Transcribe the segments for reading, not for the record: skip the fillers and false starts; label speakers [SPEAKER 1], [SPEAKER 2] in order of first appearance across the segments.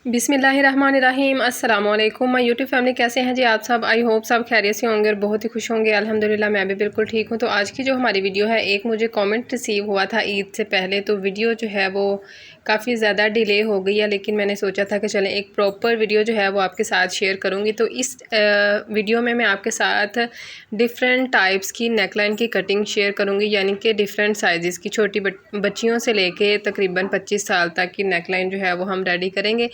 [SPEAKER 1] बिस्मिल्लाहिर्रहमानिर्रहीम। अस्सलाम वालेकुम माय यूट्यूब फैमिली, कैसे हैं जी आप सब। आई होप सब खैरियत से होंगे और बहुत ही खुश होंगे। अल्हम्दुलिल्लाह मैं भी बिल्कुल ठीक हूँ। तो आज की जो हमारी वीडियो है, एक मुझे कमेंट रिसीव हुआ था ईद से पहले, तो वीडियो जो है वो काफ़ी ज़्यादा डिले हो गई है, लेकिन मैंने सोचा था कि चलें एक प्रॉपर वीडियो जो है वो आपके साथ शेयर करूँगी। तो इस वीडियो में मैं आपके साथ डिफरेंट टाइप्स की नेकलाइन की कटिंग शेयर करूँगी, यानी कि डिफरेंट साइज़ की छोटी बच्चियों से लेके तकरीबन 25 साल तक की नेकलाइन जो है वो हम रेडी करेंगे।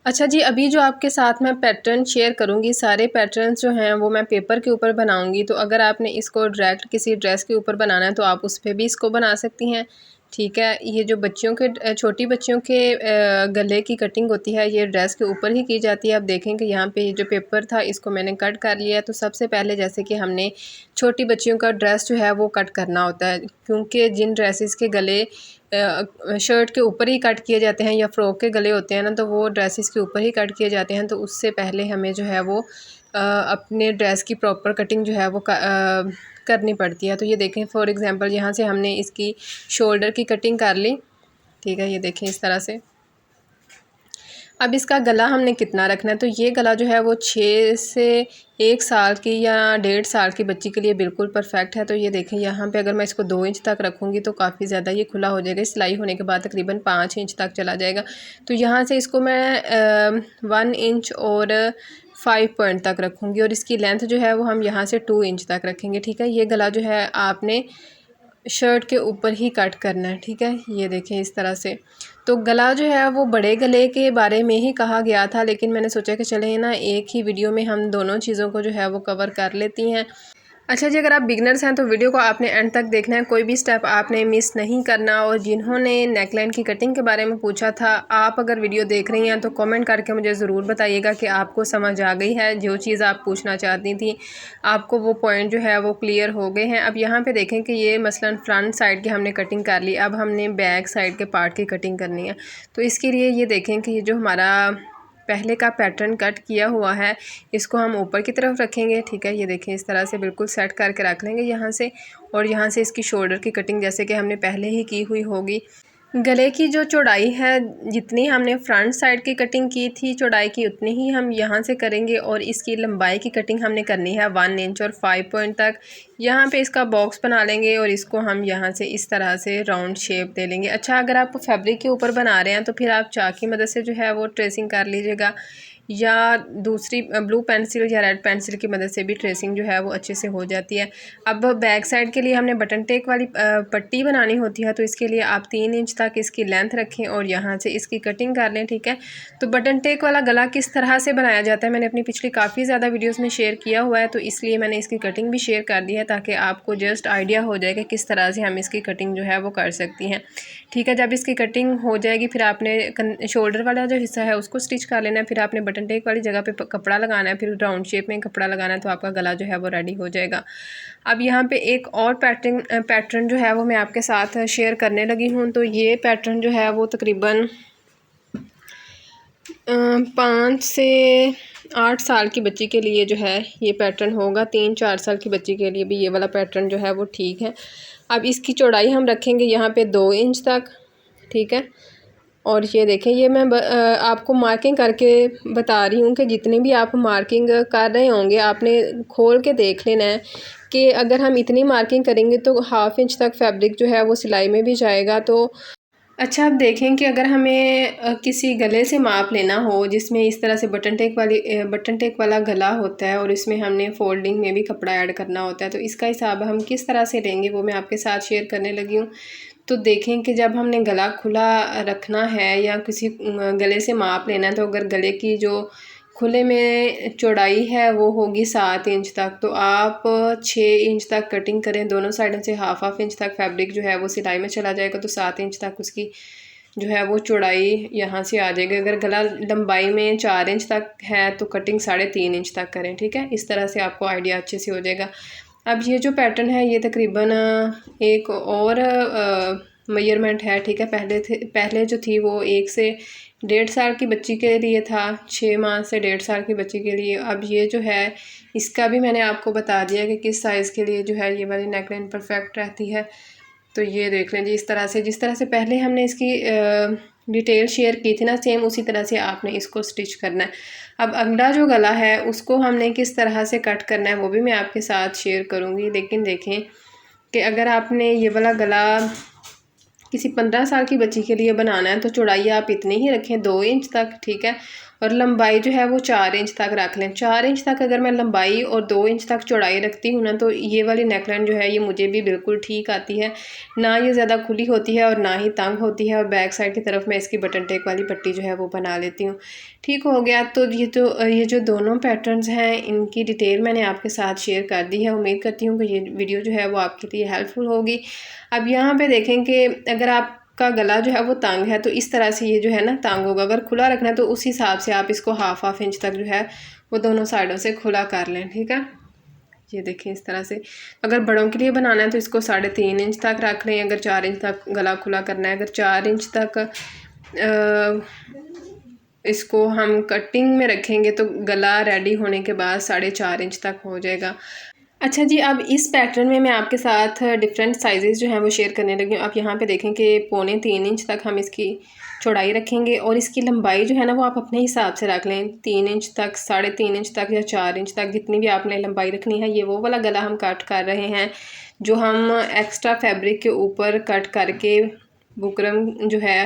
[SPEAKER 1] अच्छा जी, अभी जो आपके साथ मैं पैटर्न शेयर करूँगी, सारे पैटर्न्स जो हैं वो मैं पेपर के ऊपर बनाऊँगी। तो अगर आपने इसको डायरेक्ट किसी ड्रेस के ऊपर बनाना है तो आप उस पे भी इसको बना सकती हैं, ठीक है। ये जो बच्चियों के छोटी बच्चियों के गले की कटिंग होती है, ये ड्रेस के ऊपर ही की जाती है। आप देखें कि यहाँ पे ये जो पेपर था इसको मैंने कट कर लिया है। तो सबसे पहले जैसे कि हमने छोटी बच्चियों का ड्रेस जो है वो कट करना होता है, क्योंकि जिन ड्रेसेस के गले शर्ट के ऊपर ही कट किए जाते हैं या फ़्रॉक के गले होते हैं ना, तो वो ड्रेसेस के ऊपर ही कट किए जाते हैं। तो उससे पहले हमें जो है वो अपने ड्रेस की प्रॉपर कटिंग जो है वो करनी पड़ती है। तो ये देखें, फॉर एग्ज़ाम्पल यहाँ से हमने इसकी शोल्डर की कटिंग कर ली, ठीक है। ये देखें इस तरह से। अब इसका गला हमने कितना रखना है, तो ये गला जो है वो 6 से 1 साल की या 1.5 साल की बच्ची के लिए बिल्कुल परफेक्ट है। तो ये देखें, यहाँ पे अगर मैं इसको 2 इंच तक रखूँगी तो काफ़ी ज़्यादा ये खुला हो जाएगा। सिलाई होने के बाद तकरीबन 5 इंच तक चला जाएगा। तो यहाँ से इसको मैं 1 इंच और 5 पॉइंट तक रखूँगी, और इसकी लेंथ जो है वो हम यहाँ से 2 इंच तक रखेंगे, ठीक है। ये गला जो है आपने शर्ट के ऊपर ही कट करना है, ठीक है। ये देखें इस तरह से। तो गला जो है वो बड़े गले के बारे में ही कहा गया था, लेकिन मैंने सोचा कि चलें ना एक ही वीडियो में हम दोनों चीज़ों को जो है वो कवर कर लेती हैं। अच्छा जी, अगर आप बिगनर्स हैं तो वीडियो को आपने एंड तक देखना है, कोई भी स्टेप आपने मिस नहीं करना। और जिन्होंने नेकलाइन की कटिंग के बारे में पूछा था, आप अगर वीडियो देख रही हैं तो कमेंट करके मुझे ज़रूर बताइएगा कि आपको समझ आ गई है, जो चीज़ आप पूछना चाहती थी आपको वो पॉइंट जो है वो क्लियर हो गए हैं। अब यहाँ पे देखें कि ये मसलन फ्रंट साइड की हमने कटिंग कर ली, अब हमने बैक साइड के पार्ट की कटिंग करनी है। तो इसके लिए ये देखें कि ये जो हमारा पहले का पैटर्न कट किया हुआ है, इसको हम ऊपर की तरफ रखेंगे, ठीक है। ये देखें इस तरह से बिल्कुल सेट करके रख लेंगे यहाँ से, और यहाँ से इसकी शोल्डर की कटिंग जैसे कि हमने पहले ही की हुई होगी। गले की जो चौड़ाई है, जितनी हमने फ्रंट साइड की कटिंग की थी चौड़ाई की, उतनी ही हम यहाँ से करेंगे, और इसकी लंबाई की कटिंग हमने करनी है 1 इंच और 5 पॉइंट तक। यहाँ पे इसका बॉक्स बना लेंगे और इसको हम यहाँ से इस तरह से राउंड शेप दे लेंगे। अच्छा, अगर आप फैब्रिक के ऊपर बना रहे हैं तो फिर आप चाक की मदद से जो है वो ट्रेसिंग कर लीजिएगा, या दूसरी ब्लू पेंसिल या रेड पेंसिल की मदद से भी ट्रेसिंग जो है वो अच्छे से हो जाती है। अब बैक साइड के लिए हमने बटन टेक वाली पट्टी बनानी होती है, तो इसके लिए आप 3 इंच तक इसकी लेंथ रखें और यहाँ से इसकी कटिंग कर लें, ठीक है। तो बटन टेक वाला गला किस तरह से बनाया जाता है मैंने अपनी पिछली काफ़ी ज़्यादा वीडियोज़ में शेयर किया हुआ है, तो इसलिए मैंने इसकी कटिंग भी शेयर कर दी है, ताकि आपको जस्ट आइडिया हो जाए कि किस तरह से हम इसकी कटिंग जो है वो कर सकती हैं, ठीक है। जब इसकी कटिंग हो जाएगी फिर आपने शोल्डर वाला जो हिस्सा है उसको स्टिच कर लेना है, फिर आपने बटन टेक वाली जगह पे कपड़ा लगाना है, फिर राउंड शेप में कपड़ा लगाना है, तो आपका गला जो है वो रेडी हो जाएगा। अब यहाँ पे एक और पैटर्न जो है वो मैं आपके साथ शेयर करने लगी हूँ। तो ये पैटर्न जो है वो तकरीबन 5 से 8 साल की बच्ची के लिए जो है ये पैटर्न होगा। 3-4 साल की बच्ची के लिए भी ये वाला पैटर्न जो है वो ठीक है। अब इसकी चौड़ाई हम रखेंगे यहाँ पे 2 इंच तक, ठीक है। और ये देखें, ये मैं आपको मार्किंग करके बता रही हूँ कि जितनी भी आप मार्किंग कर रहे होंगे आपने खोल के देख लेना है कि अगर हम इतनी मार्किंग करेंगे तो 1/2 इंच तक फैब्रिक जो है वो सिलाई में भी जाएगा। तो अच्छा, आप देखें कि अगर हमें किसी गले से माप लेना हो, जिसमें इस तरह से बटन टेक वाला गला होता है और इसमें हमने फोल्डिंग में भी कपड़ा ऐड करना होता है, तो इसका हिसाब हम किस तरह से लेंगे वो मैं आपके साथ शेयर करने लगी हूँ। तो देखें कि जब हमने गला खुला रखना है या किसी गले से माप लेना है, तो अगर गले की जो खुले में चौड़ाई है वो होगी 7 इंच तक, तो आप 6 इंच तक कटिंग करें दोनों साइडों से। हाफ इंच तक फैब्रिक जो है वो सिलाई में चला जाएगा, तो 7 इंच तक उसकी जो है वो चौड़ाई यहाँ से आ जाएगी। अगर गला लंबाई में 4 इंच तक है तो कटिंग 3.5 इंच तक करें, ठीक है। इस तरह से आपको आइडिया अच्छे से हो जाएगा। अब ये जो पैटर्न है ये तकरीबन एक और मेजरमेंट है, ठीक है। पहले जो थी वो 1 से 1.5 साल की बच्ची के लिए था, 6 माह से 1.5 साल की बच्ची के लिए। अब ये जो है इसका भी मैंने आपको बता दिया कि किस साइज़ के लिए जो है ये वाली नेकलाइन परफेक्ट रहती है। तो ये देख लें जी, इस तरह से जिस तरह से पहले हमने इसकी डिटेल शेयर की थी ना, सेम उसी तरह से आपने इसको स्टिच करना है। अब अगला जो गला है उसको हमने किस तरह से कट करना है वो भी मैं आपके साथ शेयर करूँगी। लेकिन देखें कि अगर आपने ये वाला गला किसी 15 साल की बच्ची के लिए बनाना है तो चौड़ाई आप इतनी ही रखें, 2 इंच तक, ठीक है। और लंबाई जो है वो 4 इंच तक रख लें। 4 इंच तक अगर मैं लंबाई और 2 इंच तक चौड़ाई रखती हूँ ना, तो ये वाली नेकलाइन जो है ये मुझे भी बिल्कुल ठीक आती है। ना ये ज़्यादा खुली होती है और ना ही तंग होती है। और बैक साइड की तरफ मैं इसकी बटन टेक वाली पट्टी जो है वो बना लेती हूँ। ठीक हो गया। तो ये जो दोनों पैटर्न्स हैं इनकी डिटेल मैंने आपके साथ शेयर कर दी है। उम्मीद करती हूँ कि ये वीडियो जो है वो आपके लिए हेल्पफुल होगी। अब यहाँ पे देखें कि अगर आपका गला जो है वो तंग है तो इस तरह से ये जो है ना तंग होगा। अगर खुला रखना है तो उस हिसाब से आप इसको हाफ इंच तक जो है वो दोनों साइडों से खुला कर लें, ठीक है। ये देखें इस तरह से। अगर बड़ों के लिए बनाना है तो इसको 3.5 इंच तक रख लें। अगर 4 इंच तक गला खुला करना है, अगर 4 इंच तक इसको हम कटिंग में रखेंगे तो गला रेडी होने के बाद 4.5 इंच तक हो जाएगा। अच्छा जी, अब इस पैटर्न में मैं आपके साथ डिफरेंट साइजेस जो हैं वो शेयर करने लगी हूँ। आप यहाँ पे देखें कि 2.25 इंच तक हम इसकी चौड़ाई रखेंगे और इसकी लंबाई जो है ना वो आप अपने हिसाब से रख लें। 3 इंच तक, 3.5 इंच तक या 4 इंच तक, जितनी भी आपने लंबाई रखनी है। ये वो वाला गला हम कट कर रहे हैं जो हम एक्स्ट्रा फैब्रिक के ऊपर कट करके बुकरम जो है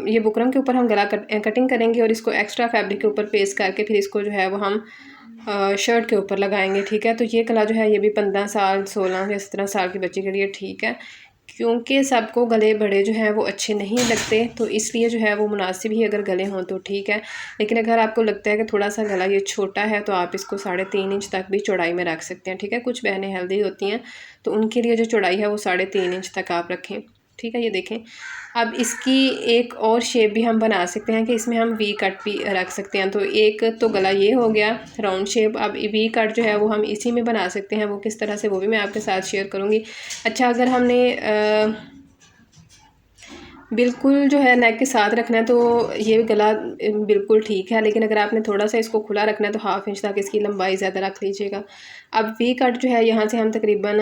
[SPEAKER 1] ये बुकरम के ऊपर हम गला कटिंग करेंगे और इसको एक्स्ट्रा फैब्रिक के ऊपर पेस्ट करके फिर इसको जो है वो हम शर्ट के ऊपर लगाएंगे, ठीक है। तो ये गला जो है ये भी 15 साल, 16 या 17 साल की बच्ची के लिए ठीक है। क्योंकि सबको गले बड़े जो हैं वो अच्छे नहीं लगते, तो इसलिए जो है वो मुनासिब ही अगर गले हों तो ठीक है। लेकिन अगर आपको लगता है कि थोड़ा सा गला ये छोटा है तो आप इसको 3.5 इंच तक भी चौड़ाई में रख सकते हैं, ठीक है। कुछ बहनें हेल्दी होती हैं तो उनके लिए जो चौड़ाई है वो 3.5 इंच तक आप रखें, ठीक है। ये देखें, अब इसकी एक और शेप भी हम बना सकते हैं कि इसमें हम वी कट भी रख सकते हैं। तो एक तो गला ये हो गया राउंड शेप। अब वी कट जो है वो हम इसी में बना सकते हैं, वो किस तरह से वो भी मैं आपके साथ शेयर करूँगी। अच्छा, अगर हमने बिल्कुल जो है नेक के साथ रखना है तो ये गला बिल्कुल ठीक है। लेकिन अगर आपने थोड़ा सा इसको खुला रखना है तो 1/2 इंच तक इसकी लंबाई ज़्यादा रख लीजिएगा। अब वी कट जो है यहाँ से हम तकरीबन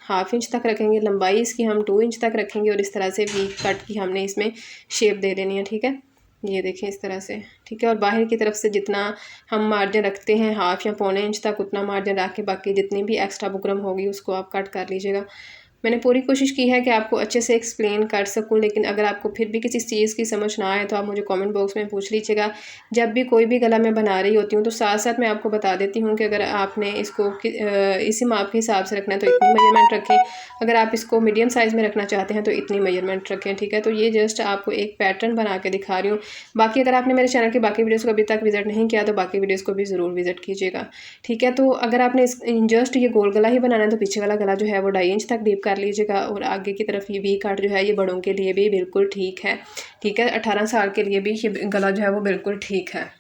[SPEAKER 1] 1/2 इंच तक रखेंगे, लंबाई इसकी हम 2 इंच तक रखेंगे और इस तरह से वी कट की हमने इसमें शेप दे देनी है, ठीक है। ये देखें इस तरह से, ठीक है। और बाहर की तरफ से जितना हम मार्जिन रखते हैं 1/2 या 1/4 इंच तक, उतना मार्जिन रख के बाकी जितनी भी एक्स्ट्रा बुकरम होगी उसको आप कट कर लीजिएगा। मैंने पूरी कोशिश की है कि आपको अच्छे से एक्सप्लेन कर सकूं। लेकिन अगर आपको फिर भी किसी चीज़ की समझ ना आए तो आप मुझे कमेंट बॉक्स में पूछ लीजिएगा। जब भी कोई भी गला मैं बना रही होती हूँ तो साथ साथ मैं आपको बता देती हूँ कि अगर आपने इसको इसी माप के हिसाब से रखना है तो इतनी मेजरमेंट रखें, अगर आप इसको मीडियम साइज़ में रखना चाहते हैं तो इतनी मेजरमेंट रखें, ठीक है। तो ये जस्ट आपको एक पैटर्न बना के दिखा रही हूँ। बाकी अगर आपने मेरे चैनल की बाकी वीडियोज़ को अभी तक विजिट नहीं किया तो बाकी वीडियोज़ को भी ज़रूर विजिट कीजिएगा, ठीक है। तो अगर आपने जस्ट ये गोल गला ही बनाना है तो पीछे वाला गला जो है वो 2.5 इंच तक डीप कर लीजिएगा। और आगे की तरफ ये वी कट जो है ये बड़ों के लिए भी बिल्कुल ठीक है, ठीक है। 18 साल के लिए भी ये गला जो है वो बिल्कुल ठीक है।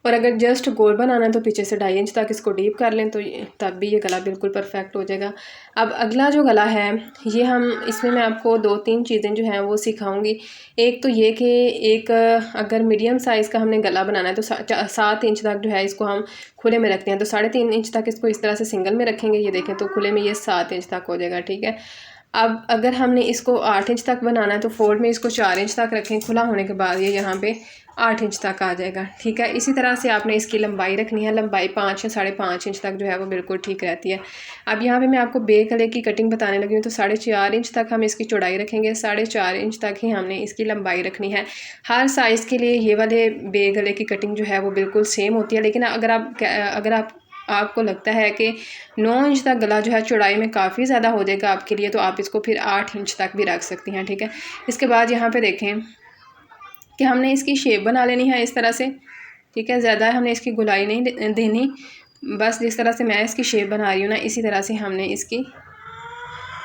[SPEAKER 1] और अगर जस्ट गोल बनाना है तो पीछे से 2.5 इंच तक इसको डीप कर लें तो तब भी ये गला बिल्कुल परफेक्ट हो जाएगा। अब अगला जो गला है ये हम इसमें मैं आपको 2-3 चीज़ें जो हैं वो सिखाऊंगी। एक तो ये कि एक अगर मीडियम साइज़ का हमने गला बनाना है तो 7 इंच तक जो है इसको हम खुले में रखते हैं। तो 3.5 इंच तक इसको इस तरह से सिंगल में रखेंगे, ये देखें, तो खुले में ये 7 इंच तक हो जाएगा, ठीक है। अब अगर हमने इसको 8 इंच तक बनाना है तो फोल्ड में इसको 4 इंच तक रखें, खुला होने के बाद ये यहाँ पे 8 इंच तक आ जाएगा, ठीक है। इसी तरह से आपने इसकी लंबाई रखनी है, लंबाई 5 या 5.5 इंच तक जो है वो बिल्कुल ठीक रहती है। अब यहाँ पे मैं आपको बे गले की कटिंग बताने लगी हूँ। तो 4.5 इंच तक हम इसकी चौड़ाई रखेंगे, 4.5 इंच तक ही हमने इसकी लंबाई रखनी है। हर साइज़ के लिए ये वाले बे गले की कटिंग जो है वो बिल्कुल सेम होती है। लेकिन अगर आपको लगता है कि 9 इंच तक गला जो है चौड़ाई में काफ़ी ज़्यादा हो जाएगा आपके लिए, तो आप इसको फिर 8 इंच तक भी रख सकती हैं, ठीक है। इसके बाद यहाँ पे देखें कि हमने इसकी शेप बना लेनी है इस तरह से, ठीक है। ज़्यादा हमने इसकी गुलाई नहीं देनी, बस जिस तरह से मैं इसकी शेप बना रही हूँ ना इसी तरह से हमने इसकी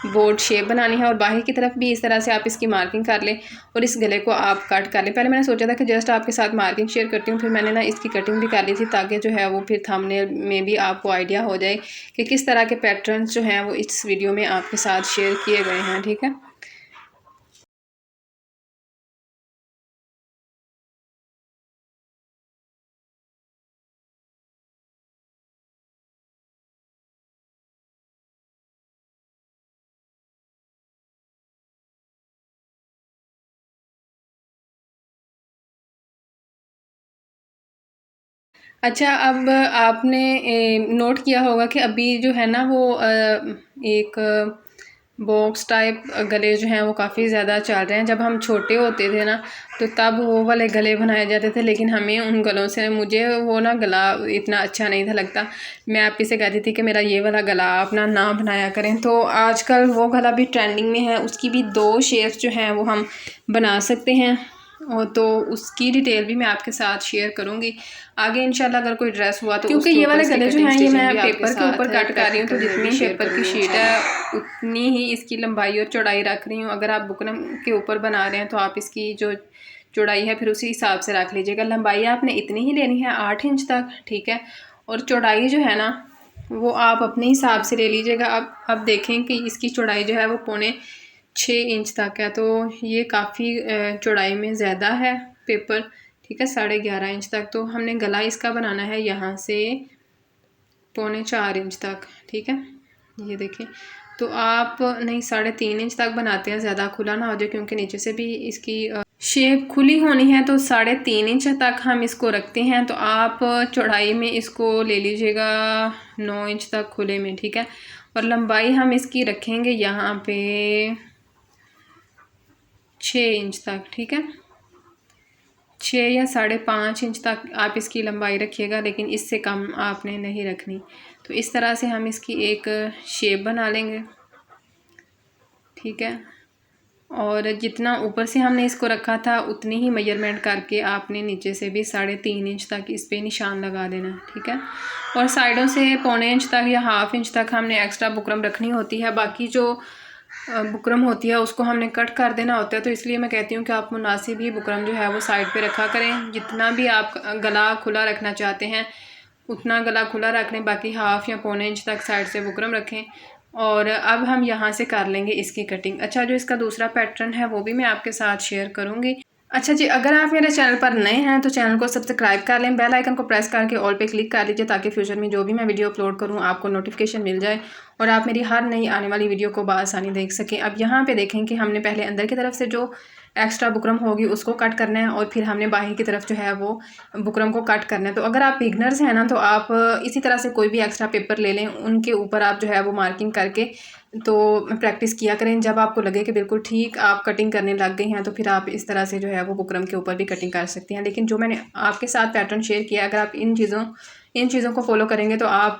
[SPEAKER 1] बोर्ड शेप बनानी है। और बाहर की तरफ भी इस तरह से आप इसकी मार्किंग कर लें और इस गले को आप कट कर लें। पहले मैंने सोचा था कि जस्ट आपके साथ मार्किंग शेयर करती हूँ, फिर मैंने ना इसकी कटिंग भी कर ली थी ताकि जो है वो फिर थंबनेल में भी आपको आइडिया हो जाए कि किस तरह के पैटर्न्स जो हैं वो इस वीडियो में आपके साथ शेयर किए गए हैं, ठीक है। अच्छा, अब आपने नोट किया होगा कि अभी जो है ना वो एक बॉक्स टाइप गले जो हैं वो काफ़ी ज़्यादा चल रहे हैं। जब हम छोटे होते थे ना तो तब वो वाले गले बनाए जाते थे, लेकिन हमें उन गलों से मुझे वो ना गला इतना अच्छा नहीं था लगता। मैं आप ही से कहती थी कि मेरा ये वाला गला आप ना बनाया करें। तो आजकल वो गला भी ट्रेंडिंग में है, उसकी भी 2 शेप्स जो हैं वो हम बना सकते हैं, और तो उसकी डिटेल भी मैं आपके साथ शेयर करूंगी आगे इंशाल्लाह अगर कोई ड्रेस हुआ तो। क्योंकि ये वाले गले जो हैं ये मैं पेपर के ऊपर कट कर रही हूँ, तो जितनी पेपर की शीट है उतनी ही इसकी लंबाई और चौड़ाई रख रही हूँ। अगर आप बुकरम के ऊपर बना रहे हैं तो आप इसकी जो चौड़ाई है फिर उसी हिसाब से रख लीजिएगा। लंबाई आपने इतनी ही लेनी है 8 इंच तक, ठीक है। और चौड़ाई जो है ना वो आप अपने हिसाब से ले लीजिएगा। अब देखें कि इसकी चौड़ाई जो है वो 6.25 इंच तक है, तो ये काफ़ी चौड़ाई में ज़्यादा है पेपर, ठीक है। 11.5 इंच तक। तो हमने गला इसका बनाना है यहाँ से 4.25 इंच तक, ठीक है। ये देखें, तो आप नहीं 3.5 इंच तक बनाते हैं, ज़्यादा खुला ना हो जाए, क्योंकि नीचे से भी इसकी शेप खुली होनी है। तो 3.5 इंच तक हम इसको रखते हैं। तो आप चौड़ाई में इसको ले लीजिएगा 9 इंच तक खुले में, ठीक है। और लंबाई हम इसकी रखेंगे यहाँ पे 6 इंच तक, ठीक है। 6 या 5.5 इंच तक आप इसकी लंबाई रखिएगा, लेकिन इससे कम आपने नहीं रखनी। तो इस तरह से हम इसकी एक शेप बना लेंगे, ठीक है। और जितना ऊपर से हमने इसको रखा था उतनी ही मेजरमेंट करके आपने नीचे से भी 3.5 इंच तक इस पे निशान लगा देना है, ठीक है। और साइडों से 1.25 इंच तक या 1/2 इंच तक हमने एक्स्ट्रा बुकरम रखनी होती है। बाकी जो बुकरम होती है उसको हमने कट कर देना होता है। तो इसलिए मैं कहती हूँ कि आप मुनासिब ही बुकरम जो है वो साइड पे रखा करें। जितना भी आप गला खुला रखना चाहते हैं उतना गला खुला रख लें, बाकी 1/2 या 1.25 इंच तक साइड से बुकरम रखें। और अब हम यहाँ से कर लेंगे इसकी कटिंग। अच्छा, जो इसका दूसरा पैटर्न है वो भी मैं आपके साथ शेयर करूँगी। अच्छा जी, अगर आप मेरे चैनल पर नए हैं तो चैनल को सब्सक्राइब कर लें, बेल आइकन को प्रेस करके ऑल पे क्लिक कर लीजिए, ताकि फ्यूचर में जो भी मैं वीडियो अपलोड करूं आपको नोटिफिकेशन मिल जाए और आप मेरी हर नई आने वाली वीडियो को बआसानी देख सकें। अब यहाँ पे देखें कि हमने पहले अंदर की तरफ से जो एक्स्ट्रा बुकरम होगी उसको कट करना है, और फिर हमने बाहर की तरफ जो है वो बुकरम को कट करना है। तो अगर आप बिगनर्स हैं ना तो आप इसी तरह से कोई भी एक्स्ट्रा पेपर ले लें, उनके ऊपर आप जो है वो मार्किंग करके तो प्रैक्टिस किया करें। जब आपको लगे कि बिल्कुल ठीक आप कटिंग करने लग गई हैं तो फिर आप इस तरह से जो है वो बुकरम के ऊपर भी कटिंग कर सकती हैं। लेकिन जो मैंने आपके साथ पैटर्न शेयर किया, अगर आप इन चीज़ों को फॉलो करेंगे तो आप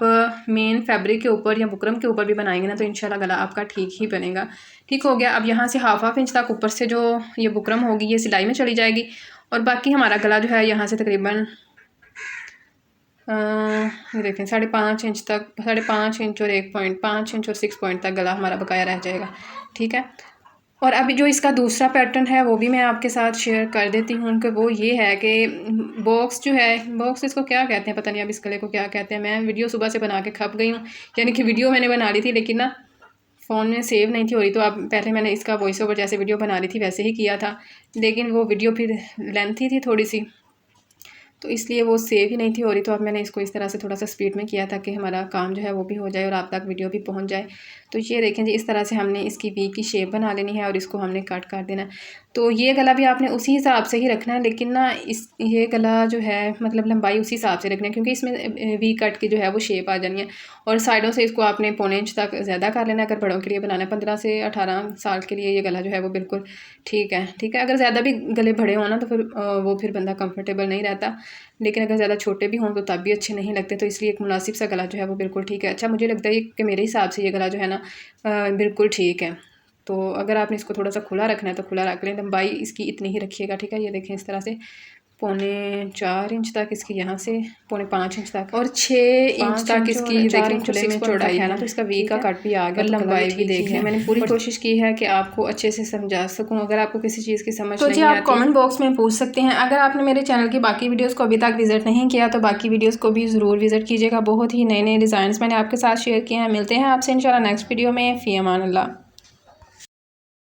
[SPEAKER 1] मेन फैब्रिक के ऊपर या बुकरम के ऊपर भी बनाएंगे ना तो इंशाल्लाह गला आपका ठीक ही बनेगा। ठीक हो गया। अब यहाँ से 1/2 इंच तक ऊपर से जो ये बुकरम होगी ये सिलाई में चली जाएगी, और बाकी हमारा गला जो है यहाँ से तकरीबन ये देखें 5.5 इंच तक, 5.5 इंच और 1.5 इंच और 6 पॉइंट तक गला हमारा बकाया रह जाएगा, ठीक है। और अभी जो इसका दूसरा पैटर्न है वो भी मैं आपके साथ शेयर कर देती हूँ कि वो ये है कि बॉक्स जो है, बॉक्स इसको क्या कहते हैं पता नहीं, अब इस गले को क्या कहते हैं। मैं वीडियो सुबह से बना के खप गई हूँ, यानी कि वीडियो मैंने बना ली थी लेकिन ना फ़ोन में सेव नहीं थी हो रही। तो अब पहले मैंने इसका वॉइस ओवर जैसे वीडियो बना रही थी वैसे ही किया था, लेकिन वो वीडियो फिर लेंथी थी थोड़ी सी, तो इसलिए वो सेव ही नहीं थी हो रही। तो अब मैंने इसको इस तरह से थोड़ा सा स्पीड में किया ताकि हमारा काम जो है वो भी हो जाए और आप तक वीडियो भी पहुंच जाए। तो ये देखें जी, इस तरह से हमने इसकी वी की शेप बना लेनी है और इसको हमने कट कर देना है। तो ये गला भी आपने उसी हिसाब से ही रखना है, लेकिन ना ये गला जो है मतलब लंबाई उसी हिसाब से रखनी है, क्योंकि इसमें वी कट की जो है वो शेप आ जानी है। और साइडों से इसको आपने 1.25 इंच तक ज़्यादा कर लेना है। अगर बड़ों के लिए बनाना है 15 से 18 साल के लिए ये गला जो है वो बिल्कुल ठीक है, ठीक है। अगर ज़्यादा भी गले बड़े हों ना तो फिर बंदा कंफर्टेबल नहीं रहता, लेकिन अगर ज़्यादा छोटे भी हों तो तब भी अच्छे नहीं लगते। तो इसलिए एक मुनासिब सा गला जो है वो बिल्कुल ठीक है। अच्छा, मुझे लगता है कि मेरे हिसाब से ये गला जो है ना बिल्कुल ठीक है। तो अगर आपने इसको थोड़ा सा खुला रखना है तो खुला रख लें, लंबाई इसकी इतनी ही रखिएगा, ठीक है। ये देखें इस तरह से 4.25 इंच तक इसकी यहाँ से 4.5 इंच तक, और 6 इंच तक इसकी देखें खुले में चौड़ाई है ना, तो इसका वी का कट भी आ गया। लंबाई भी देख लें। मैंने पूरी कोशिश की है कि आपको अच्छे से समझा सकूं। अगर आपको किसी चीज़ की समझ नहीं आती तो आप कमेंट बॉक्स में पूछ सकते हैं। अगर आपने मेरे चैनल की बाकी वीडियोज़ को अभी तक विजिट नहीं किया तो बाकी वीडियोज़ को भी ज़रूर विजिट कीजिएगा। बहुत ही नए नए डिज़ाइन मैंने आपके साथ शेयर किए हैं। मिलते हैं आपसे इंशाल्लाह नेक्स्ट वीडियो में। फ़ी अमान अल्लाह।